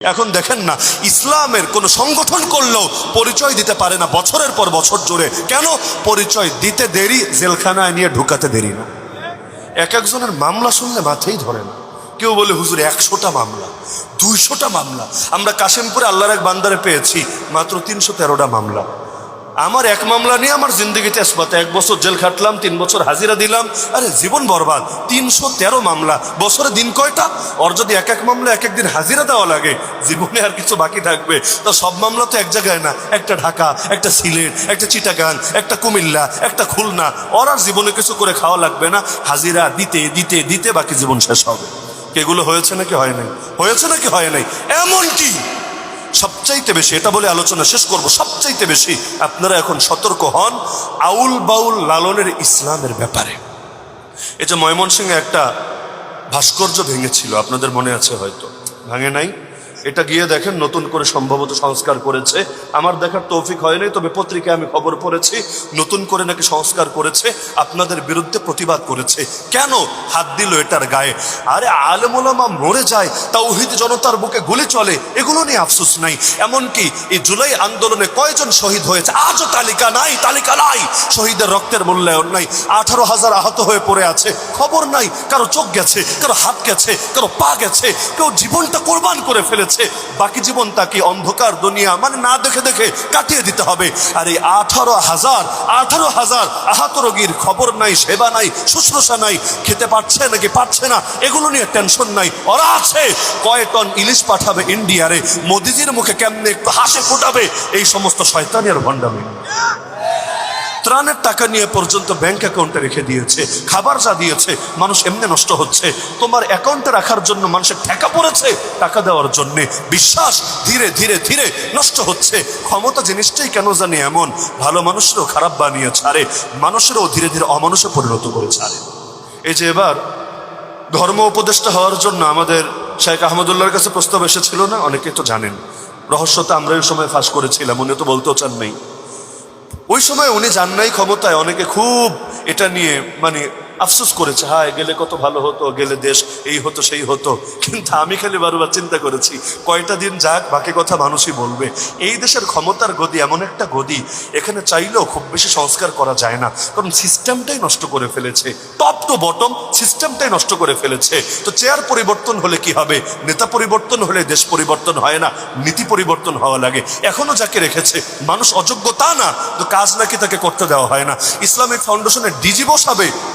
এখন দেখেন না, ইসলামের কোন সংগঠন করলেও পরিচয় দিতে পারে না বছরের পর বছর জুড়ে। কেন? পরিচয় দিতে দেরি, জেলখানায় নিয়ে ঢুকাতে দেরি না। এক একজনের মামলা শুনলে মাথাই ধরে না। কেউ বলে হুজুর 100টা মামলা, 200টা মামলা। আমরা কাশিমপুরে আল্লাহর এক বান্দারে পেয়েছি মাত্র 313টা মামলা। আমার এক মামলা নিয়ে আমার জিন্দগিতে আসবাতে 1 বছর জেল খাটলাম, 3 বছর হাজিরা দিলাম, আরে জীবন বরবাদ। 313 মামলা, বছরে দিন কয়টা? ওর যদি এক এক মামলা এক এক দিন হাজিরা দেওয়া লাগে, জীবনে আর কিছু বাকি থাকবে? তো সব মামলা তো এক জায়গায় না, একটা ঢাকা, একটা সিলেট, একটা চিটাগাং, একটা কুমিল্লা, একটা খুলনা। ওর আর জীবনে কিছু করে খাওয়া লাগবে না, হাজিরা দিতে দিতে দিতে বাকি জীবন শেষ হবে। এগুলো হয়েছে নাকি হয় নাই? হয়েছে নাকি হয় নাই? এমনকি সবচাইতে বেশি, এটা বলে আলোচনা শেষ করব, সবচাইতে বেশি আপনারা এখন সতর্ক হন আউল বাউল লালনের ইসলামের ব্যাপারে। এই যে ময়মনসিংহে একটা ভাস্কর্য ভেঙেছিল, আপনাদের মনে আছে হয়তো, ভাঙে নাই? এটা গিয়ে দেখেন নতুন করে সম্ভবত সংস্কার করেছে। আমার দেখার তৌফিক হয়নি, তবে পত্রিকায় আমি খবর পড়েছি নতুন করে নাকি সংস্কার করেছে, আপনাদের বিরুদ্ধে প্রতিবাদ করেছে। কেন হাত দিল এটার গায়ে? আরে আলেম ওলামা মরে যায়, তাওহীদ জনতার বুকে গুলি চলে, এগুলো নিয়ে আফসোস নাই। এমনকি এই জুলাই আন্দোলনে কয়জন শহীদ হয়েছে আজও তালিকা নাই, তালিকা নাই। শহীদের রক্তের মূল্যায়ন নাই। 18,000 আহত হয়ে পড়ে আছে, খবর নাই। কারো চোখ গেছে, কারো হাত গেছে, কারো পা গেছে, কেউ জীবনটা কোরবান করে ফেলেছে। বাকি জীবন তাকে অন্ধকার দুনিয়া মানে না দেখে দেখে কাটিয়ে দিতে হবে। আর এই 18,000 আহত রোগীর খবর নাই, সেবা নাই, শুশ্রূষা নাই, খেতে পারছে নাকি পারছে না এগুলো নিয়ে টেনশন নাই। ওরা আছে কয় টন ইলিশ পাঠাবে ইন্ডিয়ারে, মোদিজির মুখে কেমনে একটু হাসি ফোটাবে, এই সমস্ত শয়তানি আর ভণ্ডামি। ত্রাণের টাকা নিয়ে পর্যন্ত ব্যাংক অ্যাকাউন্টে রেখে দিয়েছে, খাবার যা দিয়েছে মানুষ এমনি নষ্ট হচ্ছে। তোমার অ্যাকাউন্টে রাখার জন্য মানুষের ঠেকা পড়েছে টাকা দেওয়ার জন্য। বিশ্বাস ধীরে ধীরে ধীরে নষ্ট হচ্ছে। ক্ষমতা জিনিসটাই কেন জানি এমন, ভালো মানুষেরও খারাপ বানিয়ে ছাড়ে, মানুষেরও ধীরে ধীরে অমানুষে পরিণত করে ছাড়ে। এই যে এবার ধর্ম উপদেষ্টা হওয়ার জন্য আমাদের শেখ আহমদুল্লাহর কাছে প্রস্তাব এসেছিল না, অনেকে তো জানেন। রহস্যটা আমরা ওই সময় ফাঁস করেছিলাম, উনি তো বলতেও চান নাই। ওই সময় উনি যান নাই ক্ষমতায়, অনেকে খুব এটা নিয়ে মানে আফসোস করেছে, হায় গেলে কত ভালো হতো, গেলে দেশ এই হতো সেই হতো। কিন্তু আমি খালি বারবার চিন্তা করেছি কয়টা দিন যাক, বাকি কথা মানুষই বলবে। এই দেশের ক্ষমতার গদি এমন একটা গদি, এখানে চাইলেও খুব বেশি সংস্কার করা যায় না, কারণ সিস্টেমটাই নষ্ট করে ফেলেছে। টপ টু বটম সিস্টেমটাই নষ্ট করে ফেলেছে। তো চেয়ার পরিবর্তন হলে কি হবে? নেতা পরিবর্তন হলে দেশ পরিবর্তন হয় না, নীতি পরিবর্তন হওয়া লাগে। এখনো যাকে রেখেছে মানুষ অযোগ্য তা না, তো কাজ নাকি তাকে করতে দেওয়া হয় না। ইসলামিক ফাউন্ডেশনের ডিজি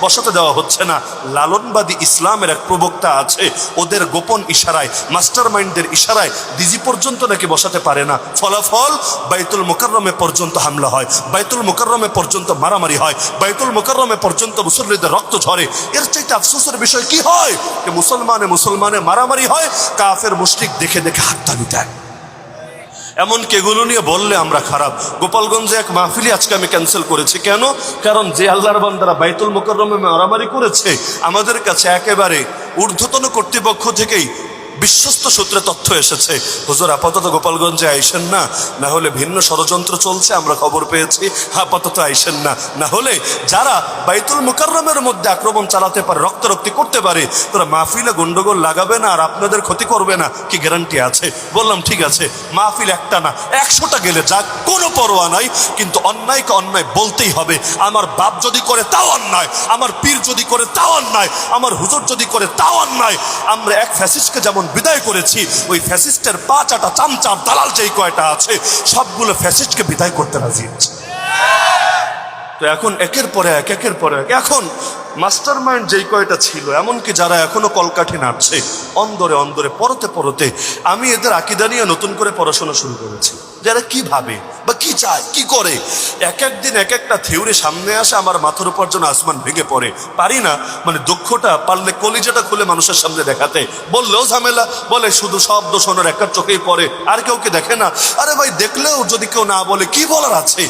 বসাতে দেওয়া হচ্ছে না। লালনবাদী ইসলামের এক প্রবক্তা আছে, ওদের গোপন ইশারায়, মাস্টার মাইন্ডের ইশারায় ডিজি পর্যন্ত নাকি বসাতে পারে না। ফলাফল বাইতুল মুকাররমে পর্যন্ত হামলা হয়, বাইতুল মুকাররমে পর্যন্ত মারামারি হয়, বাইতুল মুকাররমে পর্যন্ত মুসল্লিদের রক্ত ঝরে। এর চাইতে আফসোসের বিষয় কি হয়? যে মুসলমানে মারামারি হয়, কাফের মুশরিক দেখে দেখে হাততালি দেয়। এমনকি এগুলো নিয়ে বললে আমরা খারাপ। গোপালগঞ্জে এক মাহফিলি আজকে আমি ক্যান্সেল করেছি। কেন? কারণ যে আল্লাহর বান্দারা বাইতুল মুকাররমে মারামারি করেছে, আমাদের কাছে একেবারে ঊর্ধ্বতন কর্তৃপক্ষ থেকেই বিশ্বস্ত সূত্রে তথ্য এসেছে, হুজুর আপাতত গোপালগঞ্জে আইসেন না, না হলে ভিন্ন ষড়যন্ত্র চলছে, আমরা খবর পেয়েছি, আপাতত আইসেন না, না হলে যারা বাইতুল মুকাররমের মধ্যে আক্রমণ চালাতে পারে, রক্তারক্তি করতে পারে, তারা মাহফিলে গন্ডগোল লাগাবে না আর আপনাদের ক্ষতি করবে না, কি গ্যারান্টি আছে? বললাম ঠিক আছে, মাহফিল একটা না 100টা গেলে যাক, কোনো পরোয়া নাই, কিন্তু অন্যায়কে অন্যায় বলতেই হবে। আমার বাপ যদি করে তাও অন্যায়, আমার পীর যদি করে তাও অন্যায়, আমার হুজুর যদি করে তাও অন্যায়। আমরা এক ফ্যাসিস্টকে যেমন বিদায় করেছি, ওই ফ্যাসিস্টের 5 চামচার দালাল যেই কয়টা আছে সবগুলো ফ্যাসিস্টকে বিদায় করতে রাজি আছে। তো এখন একের পরে এক এখন মাস্টার মাইন্ড যেই কয়টা ছিল, এমনকি যারা এখনো কলকাঠি নাড়ছে অন্দরে অন্দরে পরতে আমি এদের আকীদা নিয়ে নতুন করে পড়াশোনা শুরু করেছি। যারা কি ভাবে বা কি চায় কি করে, এক একদিন এক একটা থিওরি সামনে আসে, আমার মাথার উপর যেন আসমান ভেঙে পড়ে। পারি না মানে দক্ষটা পারলে কলিজাটা খুলে মানুষের সামনে দেখাতে, বললেও ঝামেলা, বলে শুধু শব্দ শোনার একটা চোখেই পড়ে, আর কেউ কি দেখে না? আরে ভাই দেখলেও যদি কেউ না বলে কি বলার আছে?